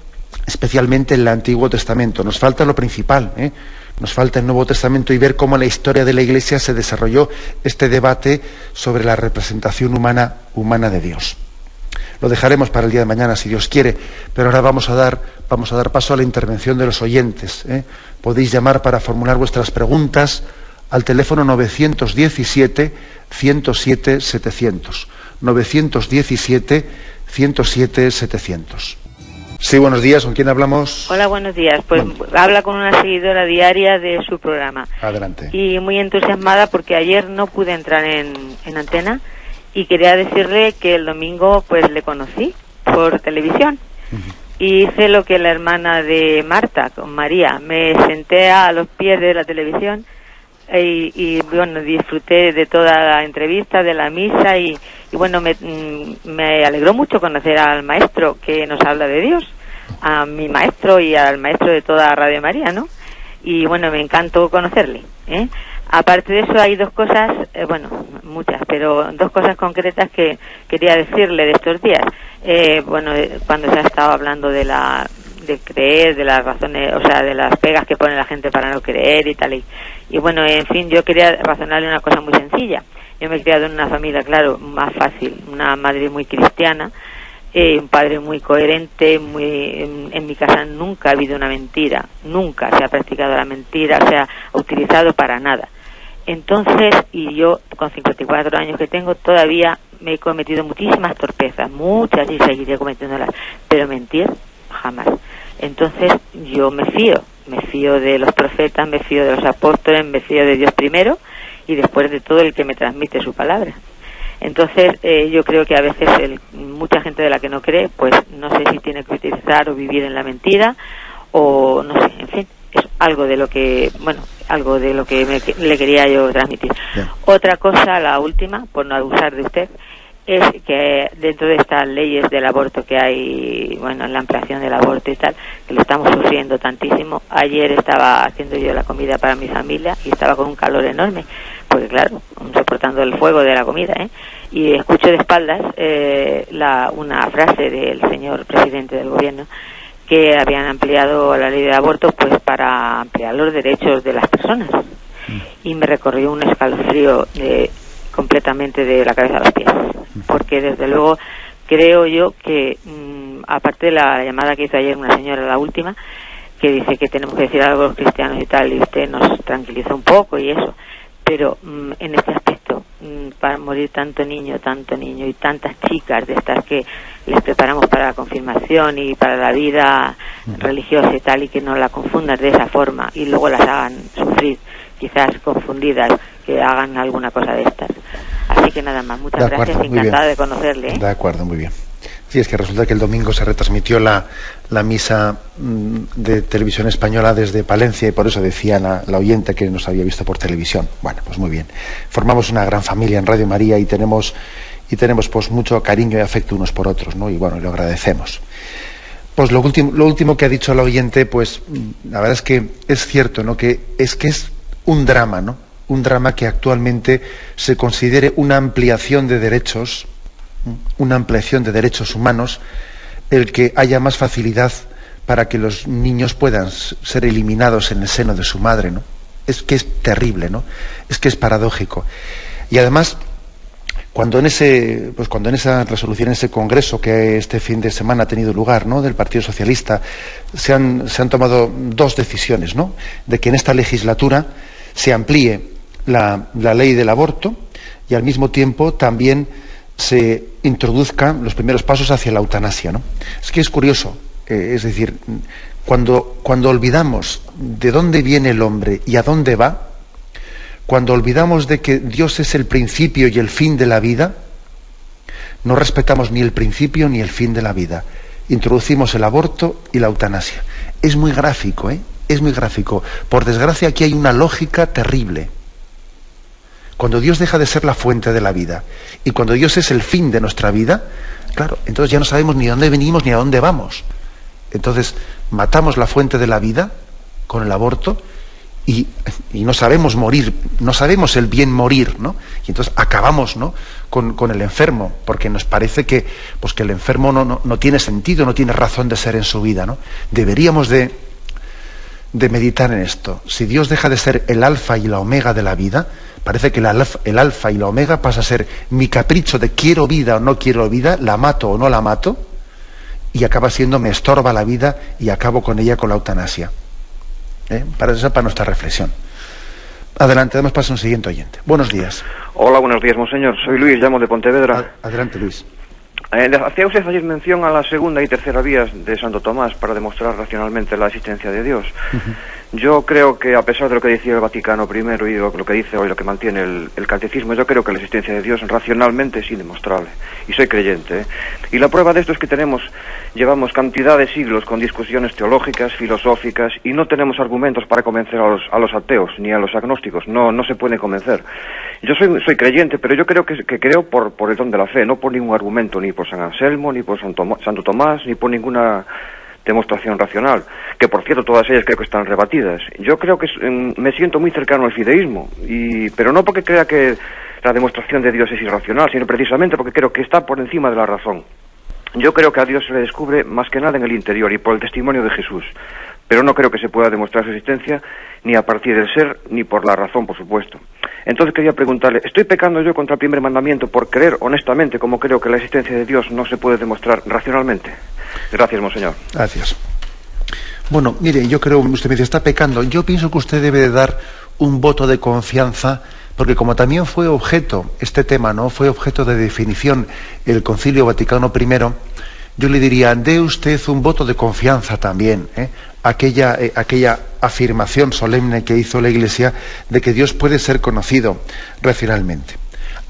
especialmente en el Antiguo Testamento. Nos falta lo principal, nos falta el Nuevo Testamento y ver cómo en la historia de la Iglesia se desarrolló este debate sobre la representación humana de Dios. Lo dejaremos para el día de mañana, si Dios quiere, pero ahora vamos a dar paso a la intervención de los oyentes. Podéis llamar para formular vuestras preguntas al teléfono 917-107-700. 917-107-700. Sí, buenos días. ¿Con quién hablamos? Hola, buenos días. Pues habla con una seguidora diaria de su programa. Adelante. Y muy entusiasmada porque ayer no pude entrar en antena y quería decirle que el domingo pues le conocí por televisión. Y hice lo que la hermana de Marta, con María. Me senté a los pies de la televisión y bueno, disfruté de toda la entrevista, de la misa y bueno, me alegró mucho conocer al maestro que nos habla de Dios, a mi maestro y al maestro de toda Radio María, ¿no? Y bueno, me encantó conocerle, ¿eh? Aparte de eso hay dos cosas, bueno, muchas, pero dos cosas concretas que quería decirle de estos días. Bueno, cuando se ha estado hablando de creer, de las razones, o sea, de las pegas que pone la gente para no creer y tal. Y bueno, en fin, yo quería razonarle una cosa muy sencilla. Yo me he criado en una familia, claro, más fácil, una madre muy cristiana, un padre muy coherente, en mi casa nunca ha habido una mentira, nunca se ha practicado la mentira, o sea, utilizado para nada. Entonces, y yo con 54 años que tengo, todavía me he cometido muchísimas torpezas, muchas, y seguiré cometiéndolas, pero mentir, jamás. Entonces, yo me fío de los profetas, me fío de los apóstoles, me fío de Dios primero, y después de todo el que me transmite su palabra. Entonces, yo creo que a veces mucha gente de la que no cree, pues no sé si tiene que utilizar o vivir en la mentira, o no sé, en fin, es algo de lo que, bueno, algo de lo que le quería yo transmitir. Bien. Otra cosa, la última, por no abusar de usted, es que dentro de estas leyes del aborto que hay, bueno, en la ampliación del aborto y tal, que lo estamos sufriendo tantísimo. Ayer estaba haciendo yo la comida para mi familia y estaba con un calor enorme, porque claro, soportando el fuego de la comida, y escucho de espaldas una frase del señor presidente del gobierno, que habían ampliado la ley del aborto pues para ampliar los derechos de las personas. Y me recorrió un escalofrío completamente de la cabeza a los pies, porque desde luego creo yo que aparte de la llamada que hizo ayer una señora, la última, que dice que tenemos que decir algo a los cristianos y tal, y usted nos tranquilizó un poco y eso, pero en este aspecto, para morir tanto niño y tantas chicas de estas que les preparamos para la confirmación y para la vida religiosa y tal, y que no la confundan de esa forma y luego las hagan sufrir, quizás confundidas, que hagan alguna cosa de estas. Así que nada más, muchas gracias, encantada de conocerle. De acuerdo, muy bien. Sí, es que resulta que el domingo se retransmitió la misa de televisión española desde Palencia y por eso decía la oyente que nos había visto por televisión. Bueno, pues muy bien. Formamos una gran familia en Radio María y tenemos pues mucho cariño y afecto unos por otros, ¿no? Y bueno, lo agradecemos. Pues lo último que ha dicho la oyente, pues la verdad es que es cierto, ¿no? Que es un drama, ¿no? Un drama que actualmente se considere una ampliación de derechos humanos, el que haya más facilidad para que los niños puedan ser eliminados en el seno de su madre, ¿no? Es que es terrible, ¿no? Es que es paradójico. Y además, cuando en esa resolución, en ese congreso que este fin de semana ha tenido lugar, ¿no?, del Partido Socialista, se han tomado dos decisiones, ¿no? De que en esta legislatura se amplíe la ley del aborto y al mismo tiempo también se introduzcan los primeros pasos hacia la eutanasia, ¿no? Es que es curioso, es decir, cuando olvidamos de dónde viene el hombre y a dónde va, cuando olvidamos de que Dios es el principio y el fin de la vida, no respetamos ni el principio ni el fin de la vida. Introducimos el aborto y la eutanasia. Es muy gráfico, es muy gráfico. Por desgracia, aquí hay una lógica terrible. Cuando Dios deja de ser la fuente de la vida y cuando Dios es el fin de nuestra vida, claro, entonces ya no sabemos ni a dónde venimos ni a dónde vamos. Entonces matamos la fuente de la vida con el aborto y no sabemos morir, no sabemos el bien morir, ¿no? Y entonces acabamos, ¿no?, con el enfermo, porque nos parece que el enfermo no tiene sentido, no tiene razón de ser en su vida, ¿no? Deberíamos de meditar en esto. Si Dios deja de ser el alfa y la omega de la vida, parece que el alfa y la omega pasa a ser mi capricho de quiero vida o no quiero vida, la mato o no la mato, y acaba siendo me estorba la vida y acabo con ella con la eutanasia. Para nuestra reflexión. Adelante, damos paso a un siguiente oyente. Buenos días. Hola, buenos días, monseñor. Soy Luis, llamo de Pontevedra. Adelante, Luis. Hacía usted ayer mención a la segunda y tercera vías de Santo Tomás para demostrar racionalmente la existencia de Dios. Yo creo que, a pesar de lo que decía el Vaticano I y lo que dice hoy, lo que mantiene el catecismo, yo creo que la existencia de Dios racionalmente es indemostrable. Y soy creyente, ¿eh? Y la prueba de esto es que llevamos cantidad de siglos con discusiones teológicas, filosóficas, y no tenemos argumentos para convencer a los ateos ni a los agnósticos. No se pueden convencer. Yo soy creyente, pero yo creo que creo por el don de la fe, no por ningún argumento, ni por San Anselmo, ni por Santo Tomás, ni por ninguna demostración racional, que por cierto todas ellas creo que están rebatidas. Yo creo que me siento muy cercano al fideísmo, pero no porque crea que la demostración de Dios es irracional, sino precisamente porque creo que está por encima de la razón. Yo creo que a Dios se le descubre más que nada en el interior y por el testimonio de Jesús, pero no creo que se pueda demostrar su existencia ni a partir del ser ni por la razón, por supuesto. Entonces quería preguntarle, ¿estoy pecando yo contra el primer mandamiento por creer honestamente como creo que la existencia de Dios no se puede demostrar racionalmente? Gracias, monseñor. Gracias. Bueno, mire, yo creo, usted me dice, está pecando. Yo pienso que usted debe de dar un voto de confianza, porque como también fue objeto, este tema, ¿no? Fue objeto de definición el Concilio Vaticano I, yo le diría, dé usted un voto de confianza también, aquella afirmación solemne que hizo la Iglesia de que Dios puede ser conocido racionalmente.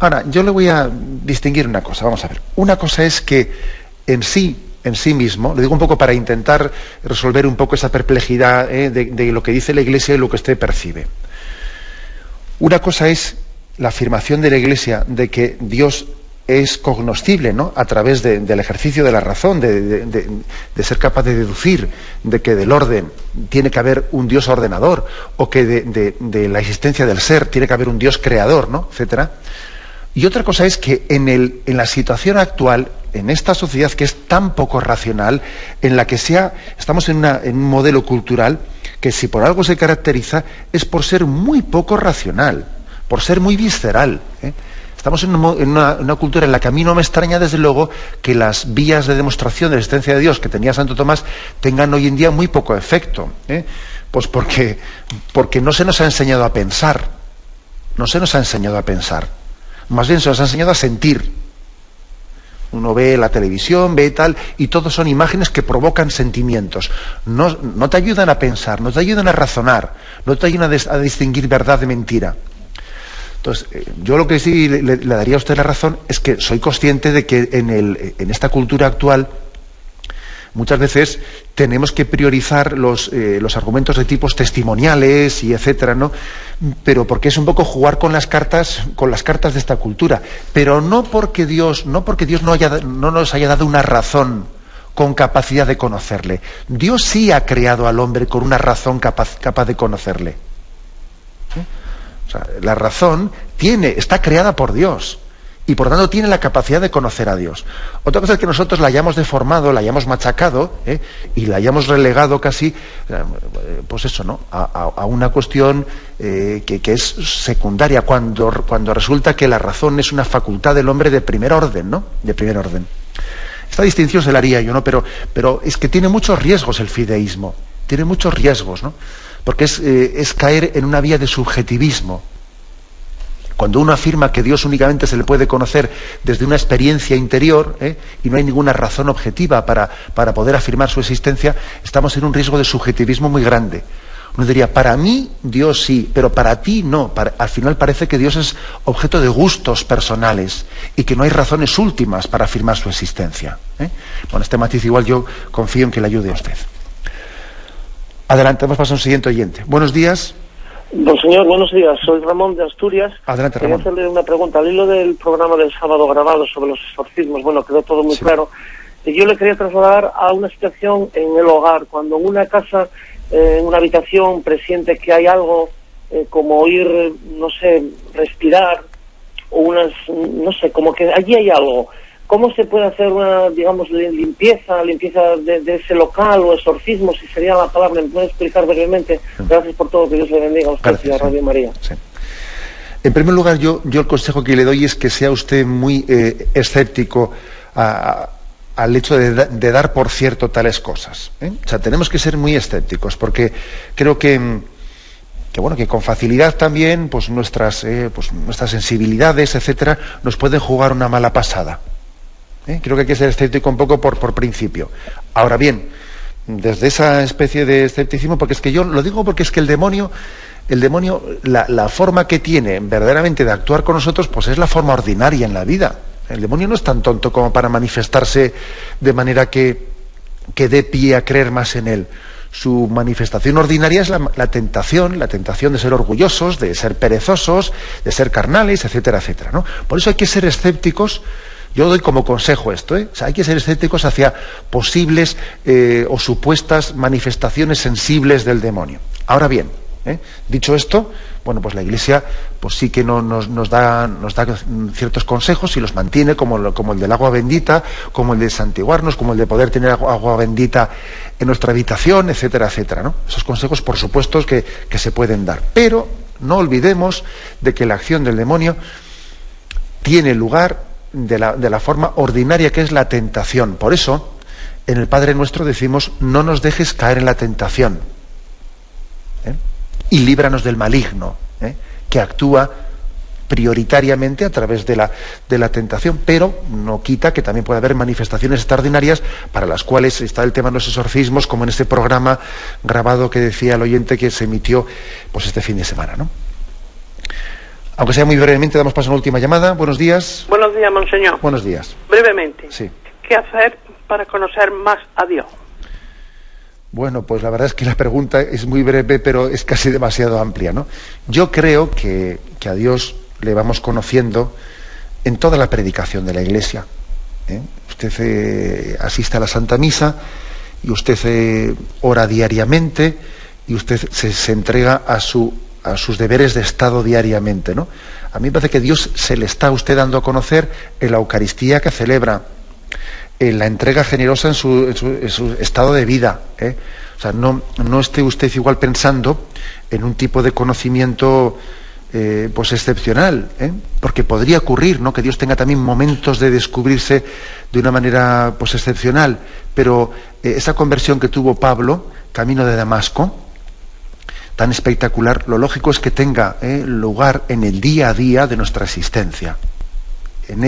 Ahora, yo le voy a distinguir una cosa, vamos a ver. Una cosa es que en sí mismo, lo digo un poco para intentar resolver un poco esa perplejidad de lo que dice la Iglesia y lo que usted percibe. Una cosa es la afirmación de la Iglesia de que Dios es cognoscible, ¿no?, a través del ejercicio de la razón, de ser capaz de deducir de que del orden tiene que haber un Dios ordenador, o que de la existencia del ser tiene que haber un Dios creador, ¿no?, etcétera. Y otra cosa es que en la situación actual, en esta sociedad que es tan poco racional, en la que estamos en un modelo cultural que si por algo se caracteriza es por ser muy poco racional, por ser muy visceral, Estamos en una cultura en la que a mí no me extraña, desde luego, que las vías de demostración de la existencia de Dios que tenía Santo Tomás tengan hoy en día muy poco efecto, pues porque no se nos ha enseñado a pensar, más bien se nos ha enseñado a sentir. Uno ve la televisión, ve tal, y todo son imágenes que provocan sentimientos. No te ayudan a pensar, no te ayudan a razonar, no te ayudan a distinguir verdad de mentira. Entonces, yo lo que sí le daría a usted la razón es que soy consciente de que en esta cultura actual muchas veces tenemos que priorizar los argumentos de tipos testimoniales y etcétera, ¿no? Pero porque es un poco jugar con las cartas de esta cultura, pero no porque Dios no nos haya dado una razón con capacidad de conocerle. Dios sí ha creado al hombre con una razón capaz de conocerle. O sea, la razón está creada por Dios y por tanto tiene la capacidad de conocer a Dios. Otra cosa es que nosotros la hayamos deformado, la hayamos machacado, y la hayamos relegado casi, pues eso, ¿no?, a una cuestión que es secundaria, cuando resulta que la razón es una facultad del hombre de primer orden, ¿no? De primer orden. Esta distinción se la haría yo, ¿no? Pero es que tiene muchos riesgos el fideísmo, tiene muchos riesgos, ¿no? Porque es caer en una vía de subjetivismo. Cuando uno afirma que Dios únicamente se le puede conocer desde una experiencia interior, y no hay ninguna razón objetiva para poder afirmar su existencia, estamos en un riesgo de subjetivismo muy grande. Uno diría, para mí Dios sí, pero para ti no. Al final parece que Dios es objeto de gustos personales y que no hay razones últimas para afirmar su existencia. Bueno, este matiz igual yo confío en que le ayude a usted. Adelante, vamos a pasar a un siguiente oyente. Buenos días. Don señor, buenos días. Soy Ramón de Asturias. Adelante, Ramón. Quería hacerle una pregunta. Al hilo del programa del sábado grabado sobre los exorcismos, bueno, quedó todo muy claro. Y yo le quería trasladar a una situación en el hogar, cuando en una casa, en una habitación, presiente que hay algo como oír, no sé, respirar, o como que allí hay algo. ¿Cómo se puede hacer una, digamos, limpieza de ese local o exorcismo, si sería la palabra? ¿Me puede explicar brevemente? Gracias por todo, que Dios le bendiga a usted y a Radio María. Sí. En primer lugar, yo el consejo que le doy es que sea usted muy escéptico al hecho de dar por cierto tales cosas. O sea, tenemos que ser muy escépticos, porque creo que con facilidad también pues nuestras sensibilidades, etcétera, nos pueden jugar una mala pasada. Creo que hay que ser escéptico un poco por principio. Ahora bien, desde esa especie de escepticismo, porque es que yo lo digo porque es que el demonio, la forma que tiene verdaderamente de actuar con nosotros, pues es la forma ordinaria en la vida. El demonio no es tan tonto como para manifestarse de manera que dé pie a creer más en él. Su manifestación ordinaria es la tentación de ser orgullosos, de ser perezosos, de ser carnales, etcétera, etcétera, ¿no? Por eso hay que ser escépticos. Yo doy como consejo esto, O sea, hay que ser escépticos hacia posibles o supuestas manifestaciones sensibles del demonio. Ahora bien, dicho esto, bueno, pues la Iglesia pues sí que nos da ciertos consejos y los mantiene, como el del agua bendita, como el de santiguarnos, como el de poder tener agua bendita en nuestra habitación, etcétera, etcétera, ¿no? Esos consejos, por supuesto, que se pueden dar. Pero no olvidemos de que la acción del demonio tiene lugar de la forma ordinaria que es la tentación. Por eso, en el Padre Nuestro decimos: no nos dejes caer en la tentación, y líbranos del maligno, que actúa prioritariamente a través de la tentación, pero no quita que también puede haber manifestaciones extraordinarias para las cuales está el tema de los exorcismos, como en este programa grabado que decía el oyente que se emitió pues este fin de semana, ¿no? Aunque sea muy brevemente, damos paso a una última llamada. Buenos días. Buenos días, monseñor. Buenos días. Brevemente. Sí. ¿Qué hacer para conocer más a Dios? Bueno, pues la verdad es que la pregunta es muy breve, pero es casi demasiado amplia, ¿no? Yo creo que a Dios le vamos conociendo en toda la predicación de la Iglesia. Usted asiste a la Santa Misa y usted ora diariamente y usted se entrega a sus deberes de Estado diariamente, ¿no? A mí me parece que Dios se le está a usted dando a conocer en la Eucaristía que celebra, en la entrega generosa en su estado de vida, O sea, no esté usted igual pensando en un tipo de conocimiento pues excepcional, porque podría ocurrir, ¿no?, que Dios tenga también momentos de descubrirse de una manera pues excepcional, pero esa conversión que tuvo Pablo camino de Damasco, tan espectacular, lo lógico es que tenga lugar en el día a día de nuestra existencia. En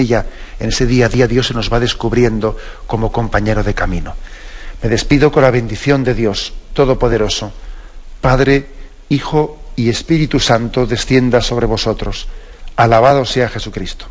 ese día a día, Dios se nos va descubriendo como compañero de camino. Me despido con la bendición de Dios Todopoderoso, Padre, Hijo y Espíritu Santo, descienda sobre vosotros. Alabado sea Jesucristo.